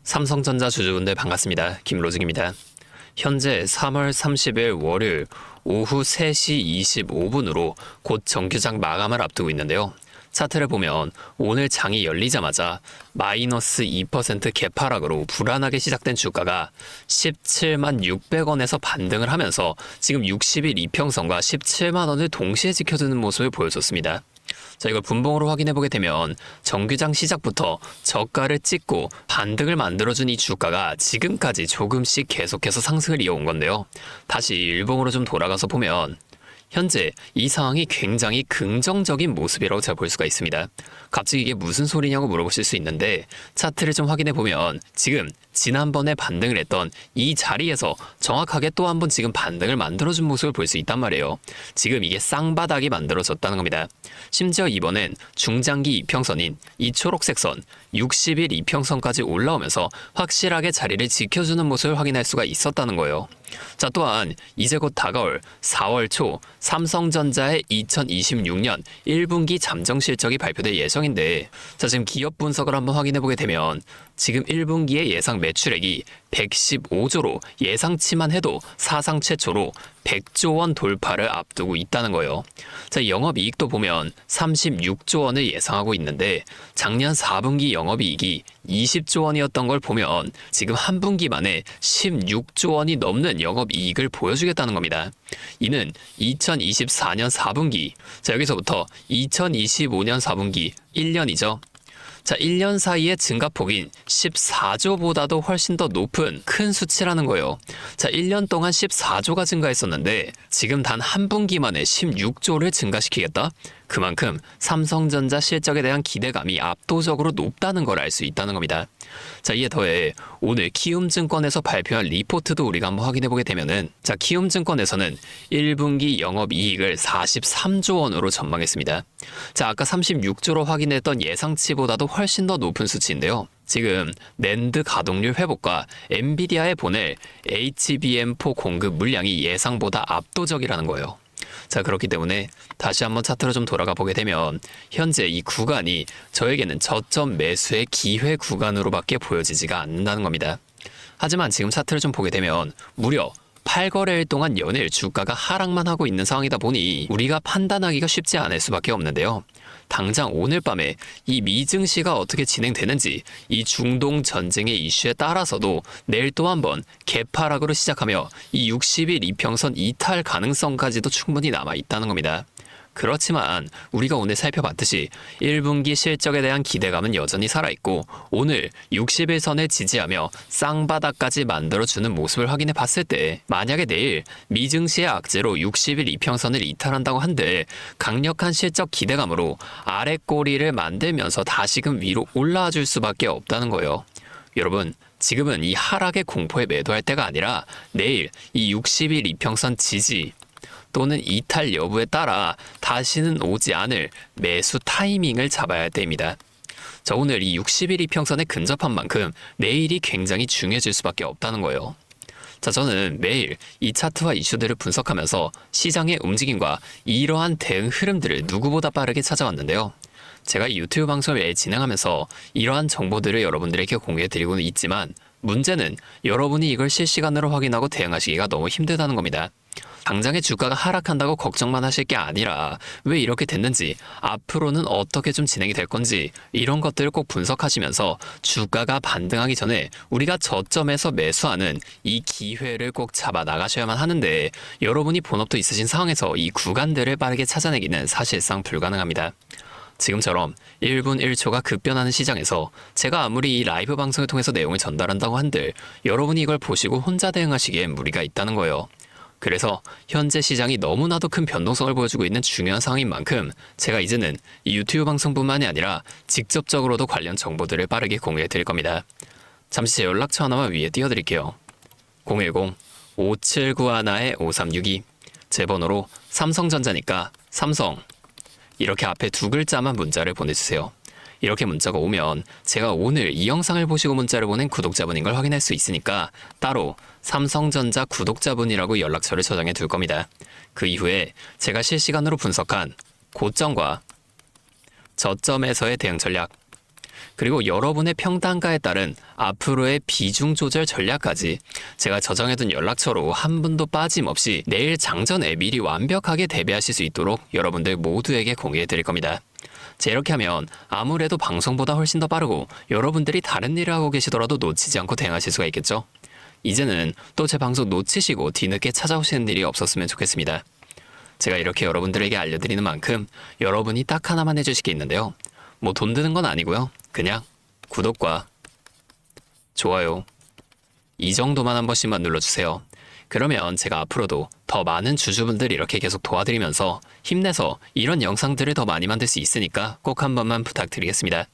삼성전자 주주분들 반갑습니다. 김로직입니다. 현재 3월 30일 월요일 오후 3시 25분으로 곧 정규장 마감을 앞두고 있는데요. 차트를 보면 오늘 장이 열리자마자 마이너스 2% 개파락으로 불안하게 시작된 주가가 17만 600원에서 반등을 하면서 지금 60일 이평선과 17만 원을 동시에 지켜주는 모습을 보여줬습니다. 자, 이걸 분봉으로 확인해보게 되면 정규장 시작부터 저가를 찍고 반등을 만들어준 이 주가가 지금까지 조금씩 계속해서 상승을 이어온 건데요. 다시 일봉으로 좀 돌아가서 보면 현재 이 상황이 굉장히 긍정적인 모습이라고 제가 볼 수가 있습니다. 갑자기 이게 무슨 소리냐고 물어보실 수 있는데 차트를 좀 확인해 보면 지금 지난번에 반등을 했던 이 자리에서 정확하게 또 한 번 지금 반등을 만들어준 모습을 볼 수 있단 말이에요. 지금 이게 쌍바닥이 만들어졌다는 겁니다. 심지어 이번엔 중장기 이평선인 이 초록색 선 60일 이평선까지 올라오면서 확실하게 자리를 지켜주는 모습을 확인할 수가 있었다는 거예요. 자, 또한 이제 곧 다가올 4월 초 삼성전자의 2026년 1분기 잠정 실적이 발표될 예정인데, 자, 지금 기업 분석을 한번 확인해 보게 되면 지금 1분기의 예상 매출액이 115조로 예상치만 해도 사상 최초로 100조 원 돌파를 앞두고 있다는 거예요. 자, 영업이익도 보면 36조 원을 예상하고 있는데 작년 4분기 영업이익이 20조 원이었던 걸 보면 지금 한 분기 만에 16조 원이 넘는 영업이익을 보여주겠다는 겁니다. 이는 2024년 4분기, 자, 여기서부터 2025년 4분기 1년이죠. 자, 1년 사이의 증가폭인 14조보다도 훨씬 더 높은 큰 수치라는 거예요. 자, 1년 동안 14조가 증가했었는데 지금 단 한 분기 만에 16조를 증가시키겠다? 그만큼 삼성전자 실적에 대한 기대감이 압도적으로 높다는 걸 알 수 있다는 겁니다. 자, 이에 더해 오늘 키움증권에서 발표한 리포트도 우리가 한번 확인해 보게 되면은, 자, 키움증권에서는 1분기 영업이익을 43조 원으로 전망했습니다. 자, 아까 36조로 확인했던 예상치보다도 훨씬 더 높은 수치인데요. 지금 낸드 가동률 회복과 엔비디아에 보낼 HBM4 공급 물량이 예상보다 압도적이라는 거예요. 자, 그렇기 때문에 다시 한번 차트로 좀 돌아가 보게 되면 현재 이 구간이 저에게는 저점 매수의 기회 구간으로밖에 보여지지가 않는다는 겁니다. 하지만 지금 차트를 좀 보게 되면 무려 8거래일 동안 연일 주가가 하락만 하고 있는 상황이다 보니 우리가 판단하기가 쉽지 않을 수밖에 없는데요. 당장 오늘 밤에 이 미증시가 어떻게 진행되는지, 이 중동 전쟁의 이슈에 따라서도 내일 또 한 번 개파락으로 시작하며 이 60일 이평선 이탈 가능성까지도 충분히 남아 있다는 겁니다. 그렇지만 우리가 오늘 살펴봤듯이 1분기 실적에 대한 기대감은 여전히 살아있고 오늘 60일선을 지지하며 쌍바닥까지 만들어주는 모습을 확인해 봤을 때, 만약에 내일 미증시의 악재로 60일 이평선을 이탈한다고 한들 강력한 실적 기대감으로 아래 꼬리를 만들면서 다시금 위로 올라와 줄 수밖에 없다는 거예요. 여러분, 지금은 이 하락의 공포에 매도할 때가 아니라 내일 이 60일 이평선 지지 또는 이탈 여부에 따라 다시는 오지 않을 매수 타이밍을 잡아야 할 때입니다. 자, 오늘 이 60일 이평선에 근접한 만큼 내일이 굉장히 중요해질 수밖에 없다는 거예요. 자, 저는 매일 이 차트와 이슈들을 분석하면서 시장의 움직임과 이러한 대응 흐름들을 누구보다 빠르게 찾아왔는데요. 제가 이 유튜브 방송을 매일 진행하면서 이러한 정보들을 여러분들에게 공유해드리고는 있지만 문제는 여러분이 이걸 실시간으로 확인하고 대응하시기가 너무 힘들다는 겁니다. 당장의 주가가 하락한다고 걱정만 하실 게 아니라 왜 이렇게 됐는지, 앞으로는 어떻게 좀 진행이 될 건지 이런 것들을 꼭 분석하시면서 주가가 반등하기 전에 우리가 저점에서 매수하는 이 기회를 꼭 잡아 나가셔야만 하는데, 여러분이 본업도 있으신 상황에서 이 구간들을 빠르게 찾아내기는 사실상 불가능합니다. 지금처럼 1분 1초가 급변하는 시장에서 제가 아무리 이 라이브 방송을 통해서 내용을 전달한다고 한들 여러분이 이걸 보시고 혼자 대응하시기엔 무리가 있다는 거예요. 그래서 현재 시장이 너무나도 큰 변동성을 보여주고 있는 중요한 상황인 만큼 제가 이제는 이 유튜브 방송뿐만이 아니라 직접적으로도 관련 정보들을 빠르게 공유해 드릴 겁니다. 잠시 제 연락처 하나만 위에 띄워드릴게요. 010-5791-5362, 제 번호로 삼성전자니까 삼성 이렇게 앞에 두 글자만 문자를 보내주세요. 이렇게 문자가 오면 제가 오늘 이 영상을 보시고 문자를 보낸 구독자분인 걸 확인할 수 있으니까 따로 삼성전자 구독자분이라고 연락처를 저장해 둘 겁니다. 그 이후에 제가 실시간으로 분석한 고점과 저점에서의 대응 전략, 그리고 여러분의 평단가에 따른 앞으로의 비중 조절 전략까지 제가 저장해둔 연락처로 한 분도 빠짐없이 내일 장전에 미리 완벽하게 대비하실 수 있도록 여러분들 모두에게 공유해 드릴 겁니다. 자, 이렇게 하면 아무래도 방송보다 훨씬 더 빠르고 여러분들이 다른 일을 하고 계시더라도 놓치지 않고 대응하실 수가 있겠죠. 이제는 또 제 방송 놓치시고 뒤늦게 찾아오시는 일이 없었으면 좋겠습니다. 제가 이렇게 여러분들에게 알려드리는 만큼 여러분이 딱 하나만 해주실 게 있는데요. 뭐 돈 드는 건 아니고요. 그냥 구독과 좋아요 이 정도만 한 번씩만 눌러주세요. 그러면 제가 앞으로도 더 많은 주주분들 이렇게 계속 도와드리면서 힘내서 이런 영상들을 더 많이 만들 수 있으니까 꼭 한 번만 부탁드리겠습니다.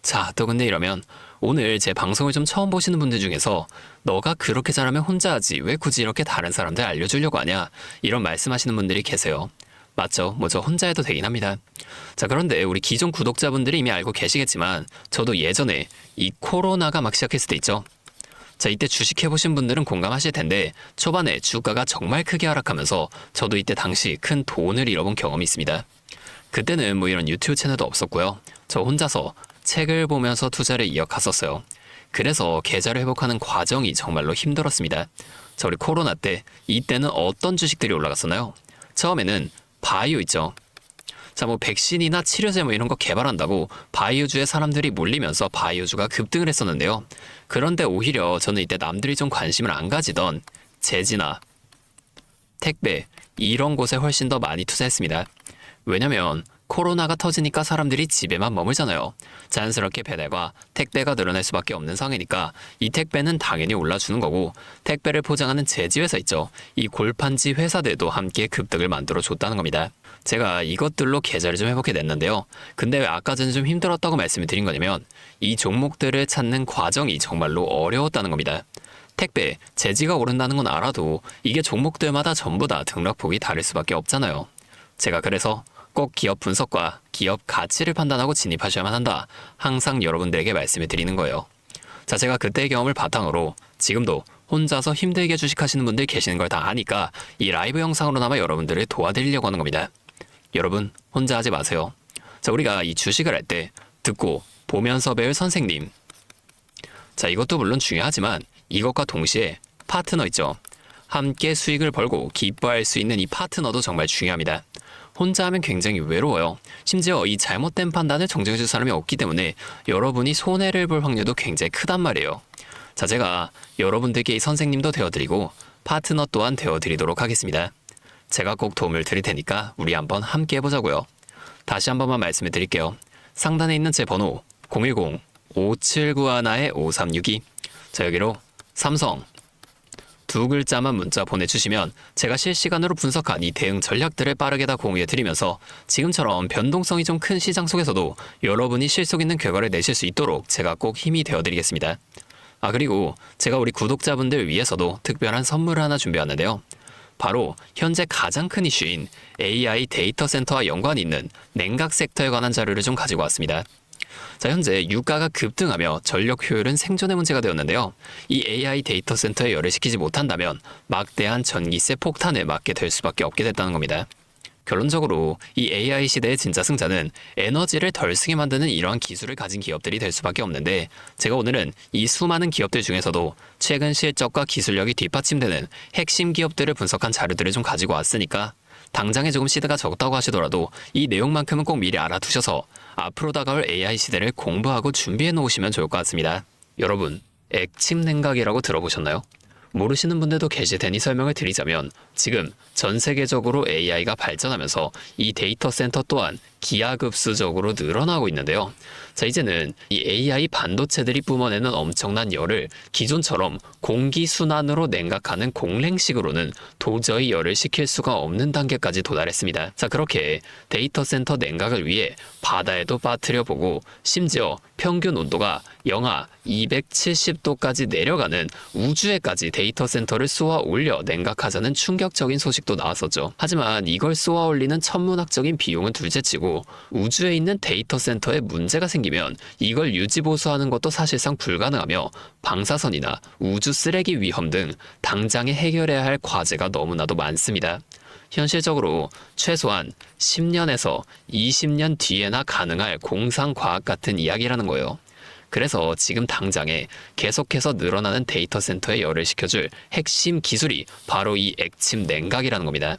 자, 또 근데 이러면 오늘 제 방송을 좀 처음 보시는 분들 중에서 너가 그렇게 잘하면 혼자 하지 왜 굳이 이렇게 다른 사람들 알려주려고 하냐 이런 말씀하시는 분들이 계세요. 맞죠? 뭐 저 혼자 해도 되긴 합니다. 자, 그런데 우리 기존 구독자분들이 이미 알고 계시겠지만 저도 예전에 이 코로나가 막 시작했을 때 있죠. 자, 이때 주식해보신 분들은 공감하실 텐데 초반에 주가가 정말 크게 하락하면서 저도 이때 당시 큰 돈을 잃어본 경험이 있습니다. 그때는 뭐 이런 유튜브 채널도 없었고요. 저 혼자서 책을 보면서 투자를 이어갔었어요. 그래서 계좌를 회복하는 과정이 정말로 힘들었습니다. 자, 우리 코로나 때 이때는 어떤 주식들이 올라갔었나요? 처음에는 바이오 있죠. 자, 뭐 백신이나 치료제 뭐 이런 거 개발한다고 바이오주에 사람들이 몰리면서 바이오주가 급등을 했었는데요. 그런데 오히려 저는 이때 남들이 좀 관심을 안 가지던 제지나 택배 이런 곳에 훨씬 더 많이 투자했습니다. 왜냐면 코로나가 터지니까 사람들이 집에만 머물잖아요. 자연스럽게 배달과 택배가 늘어날 수밖에 없는 상황이니까 이 택배는 당연히 올라주는 거고 택배를 포장하는 제지회사 있죠. 이 골판지 회사들도 함께 급등을 만들어줬다는 겁니다. 제가 이것들로 계좌를 좀 회복해 냈는데요. 근데 왜 아까 전에 좀 힘들었다고 말씀을 드린 거냐면 이 종목들을 찾는 과정이 정말로 어려웠다는 겁니다. 택배, 제지가 오른다는 건 알아도 이게 종목들마다 전부 다 등락폭이 다를 수밖에 없잖아요. 제가 그래서 꼭 기업 분석과 기업 가치를 판단하고 진입하셔야만 한다. 항상 여러분들에게 말씀을 드리는 거예요. 자, 제가 그때의 경험을 바탕으로 지금도 혼자서 힘들게 주식하시는 분들 계시는 걸 다 아니까 이 라이브 영상으로나마 여러분들을 도와드리려고 하는 겁니다. 여러분 혼자 하지 마세요. 자, 우리가 이 주식을 할 때 듣고 보면서 배울 선생님. 자, 이것도 물론 중요하지만 이것과 동시에 파트너 있죠. 함께 수익을 벌고 기뻐할 수 있는 이 파트너도 정말 중요합니다. 혼자 하면 굉장히 외로워요. 심지어 이 잘못된 판단을 정정해줄 사람이 없기 때문에 여러분이 손해를 볼 확률도 굉장히 크단 말이에요. 자, 제가 여러분들께 이 선생님도 되어드리고 파트너 또한 되어드리도록 하겠습니다. 제가 꼭 도움을 드릴 테니까 우리 한번 함께 해보자고요. 다시 한 번만 말씀을 드릴게요. 상단에 있는 제 번호 010-5791-5362 자, 여기로 삼성 두 글자만 문자 보내주시면 제가 실시간으로 분석한 이 대응 전략들을 빠르게 다 공유해드리면서 지금처럼 변동성이 좀 큰 시장 속에서도 여러분이 실속 있는 결과를 내실 수 있도록 제가 꼭 힘이 되어드리겠습니다. 아, 그리고 제가 우리 구독자분들 위해서도 특별한 선물을 하나 준비하는데요. 바로 현재 가장 큰 이슈인 AI 데이터 센터와 연관이 있는 냉각 섹터에 관한 자료를 좀 가지고 왔습니다. 자, 현재 유가가 급등하며 전력 효율은 생존의 문제가 되었는데요. 이 AI 데이터 센터에 열을 식히지 못한다면 막대한 전기세 폭탄을 맞게 될 수밖에 없게 됐다는 겁니다. 결론적으로 이 AI 시대의 진짜 승자는 에너지를 덜 쓰게 만드는 이러한 기술을 가진 기업들이 될 수밖에 없는데 제가 오늘은 이 수많은 기업들 중에서도 최근 실적과 기술력이 뒷받침되는 핵심 기업들을 분석한 자료들을 좀 가지고 왔으니까 당장에 조금 시드가 적다고 하시더라도 이 내용만큼은 꼭 미리 알아두셔서 앞으로 다가올 AI 시대를 공부하고 준비해 놓으시면 좋을 것 같습니다. 여러분, 액침 냉각이라고 들어보셨나요? 모르시는 분들도 계실 테니 설명을 드리자면 지금 전 세계적으로 AI가 발전하면서 이 데이터 센터 또한 기하급수적으로 늘어나고 있는데요. 자, 이제는 이 AI 반도체들이 뿜어내는 엄청난 열을 기존처럼 공기순환으로 냉각하는 공랭식으로는 도저히 열을 식힐 수가 없는 단계까지 도달했습니다. 자, 그렇게 데이터 센터 냉각을 위해 바다에도 빠뜨려보고 심지어 평균 온도가 영하 270도까지 내려가는 우주에까지 데이터 센터를 쏘아 올려 냉각하자는 충격적인 소식도 나왔었죠. 하지만 이걸 쏘아 올리는 천문학적인 비용은 둘째치고 우주에 있는 데이터 센터에 문제가 생기면 이걸 유지보수하는 것도 사실상 불가능하며 방사선이나 우주 쓰레기 위험 등 당장에 해결해야 할 과제가 너무나도 많습니다. 현실적으로 최소한 10년에서 20년 뒤에나 가능할 공상과학 같은 이야기라는 거예요. 그래서 지금 당장에 계속해서 늘어나는 데이터 센터에 열을 식혀줄 핵심 기술이 바로 이 액침 냉각이라는 겁니다.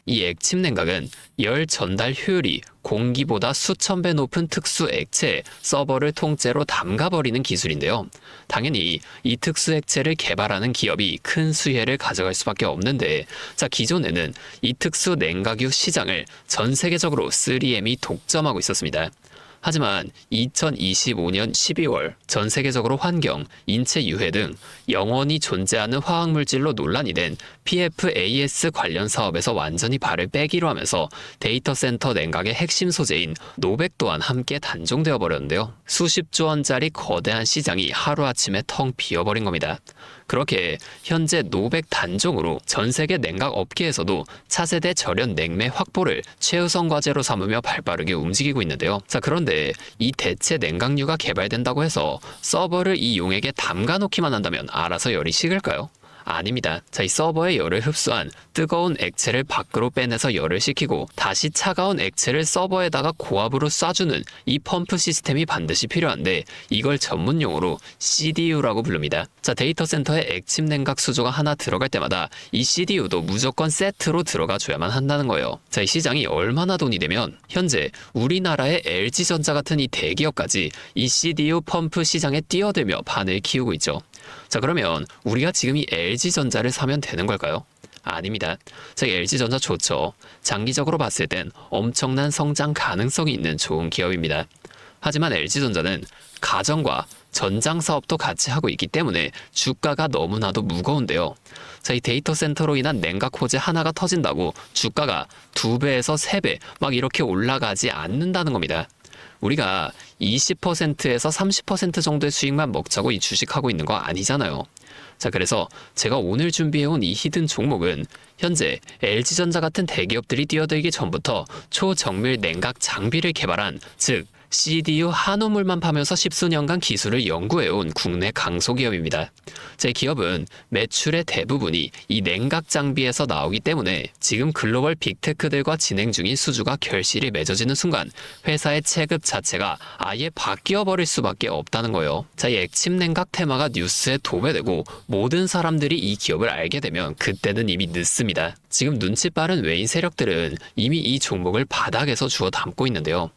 이 액침 냉각은 열 전달 효율이 공기보다 수천 배 높은 특수 액체에 서버를 통째로 담가버리는 기술인데요. 당연히 이 특수 액체를 개발하는 기업이 큰 수혜를 가져갈 수밖에 없는데, 기존에는 이 특수 냉각유 시장을 전 세계적으로 3M이 독점하고 있었습니다. 하지만 2025년 12월 전 세계적으로 환경, 인체 유해 등 영원히 존재하는 화학물질로 논란이 된 PFAS 관련 사업에서 완전히 발을 빼기로 하면서 데이터 센터 냉각의 핵심 소재인 노백 또한 함께 단종되어 버렸는데요. 수십조 원짜리 거대한 시장이 하루아침에 텅 비어버린 겁니다. 그렇게 현재 노백 단종으로 전 세계 냉각 업계에서도 차세대 절연 냉매 확보를 최우선 과제로 삼으며 발빠르게 움직이고 있는데요. 그런데 이 대체 냉각유가 개발된다고 해서 서버를 이 용액에 담가 놓기만 한다면 알아서 열이 식을까요? 아닙니다. 이 서버의 열을 흡수한 뜨거운 액체를 밖으로 빼내서 열을 식히고 다시 차가운 액체를 서버에다가 고압으로 쏴주는 이 펌프 시스템이 반드시 필요한데, 이걸 전문용어로 CDU라고 부릅니다. 데이터 센터에 액침 냉각 수조가 하나 들어갈 때마다 이 CDU도 무조건 세트로 들어가 줘야만 한다는 거예요. 이 시장이 얼마나 돈이 되면 현재 우리나라의 LG전자 같은 이 대기업까지 이 CDU 펌프 시장에 뛰어들며 판을 키우고 있죠. 그러면 우리가 지금 이 LG전자를 사면 되는 걸까요? 아닙니다. LG전자 좋죠. 장기적으로 봤을 땐 엄청난 성장 가능성이 있는 좋은 기업입니다. 하지만 LG전자는 가정과 전장 사업도 같이 하고 있기 때문에 주가가 너무나도 무거운데요. 이 데이터 센터로 인한 냉각 호재 하나가 터진다고 주가가 2배에서 3배 막 이렇게 올라가지 않는다는 겁니다. 우리가 20%에서 30% 정도의 수익만 먹자고 이 주식하고 있는 거 아니잖아요. 그래서 제가 오늘 준비해온 이 히든 종목은 현재 LG전자 같은 대기업들이 뛰어들기 전부터 초정밀 냉각 장비를 개발한, 즉 CDU 한우물만 파면서 십수년간 기술을 연구해온 국내 강소기업입니다. 제 기업은 매출의 대부분이 이 냉각 장비에서 나오기 때문에 지금 글로벌 빅테크들과 진행 중인 수주가 결실이 맺어지는 순간 회사의 체급 자체가 아예 바뀌어 버릴 수밖에 없다는 거예요. 이 액침 냉각 테마가 뉴스에 도배되고 모든 사람들이 이 기업을 알게 되면 그때는 이미 늦습니다. 지금 눈치 빠른 외인 세력들은 이미 이 종목을 바닥에서 주워 담고 있는데요.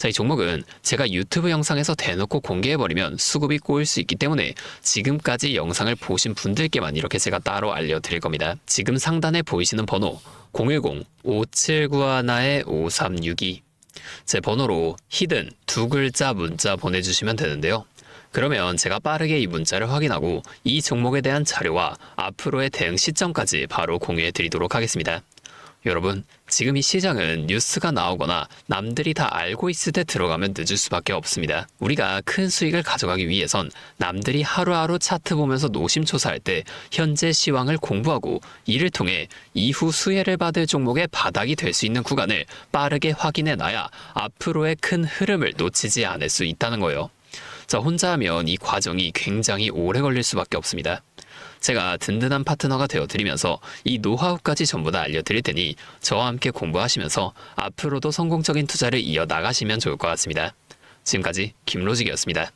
이 종목은 제가 유튜브 영상에서 대놓고 공개해버리면 수급이 꼬일 수 있기 때문에 지금까지 영상을 보신 분들께만 이렇게 제가 따로 알려드릴 겁니다. 지금 상단에 보이시는 번호 010-5791-5362 제 번호로 히든 2글자 문자 보내주시면 되는데요. 그러면 제가 빠르게 이 문자를 확인하고 이 종목에 대한 자료와 앞으로의 대응 시점까지 바로 공유해 드리도록 하겠습니다. 여러분, 지금 이 시장은 뉴스가 나오거나 남들이 다 알고 있을 때 들어가면 늦을 수밖에 없습니다. 우리가 큰 수익을 가져가기 위해선 남들이 하루하루 차트 보면서 노심초사할 때 현재 시황을 공부하고 이를 통해 이후 수혜를 받을 종목의 바닥이 될 수 있는 구간을 빠르게 확인해 놔야 앞으로의 큰 흐름을 놓치지 않을 수 있다는 거예요. 혼자 하면 이 과정이 굉장히 오래 걸릴 수밖에 없습니다. 제가 든든한 파트너가 되어드리면서 이 노하우까지 전부 다 알려드릴 테니 저와 함께 공부하시면서 앞으로도 성공적인 투자를 이어나가시면 좋을 것 같습니다. 지금까지 김로직이었습니다.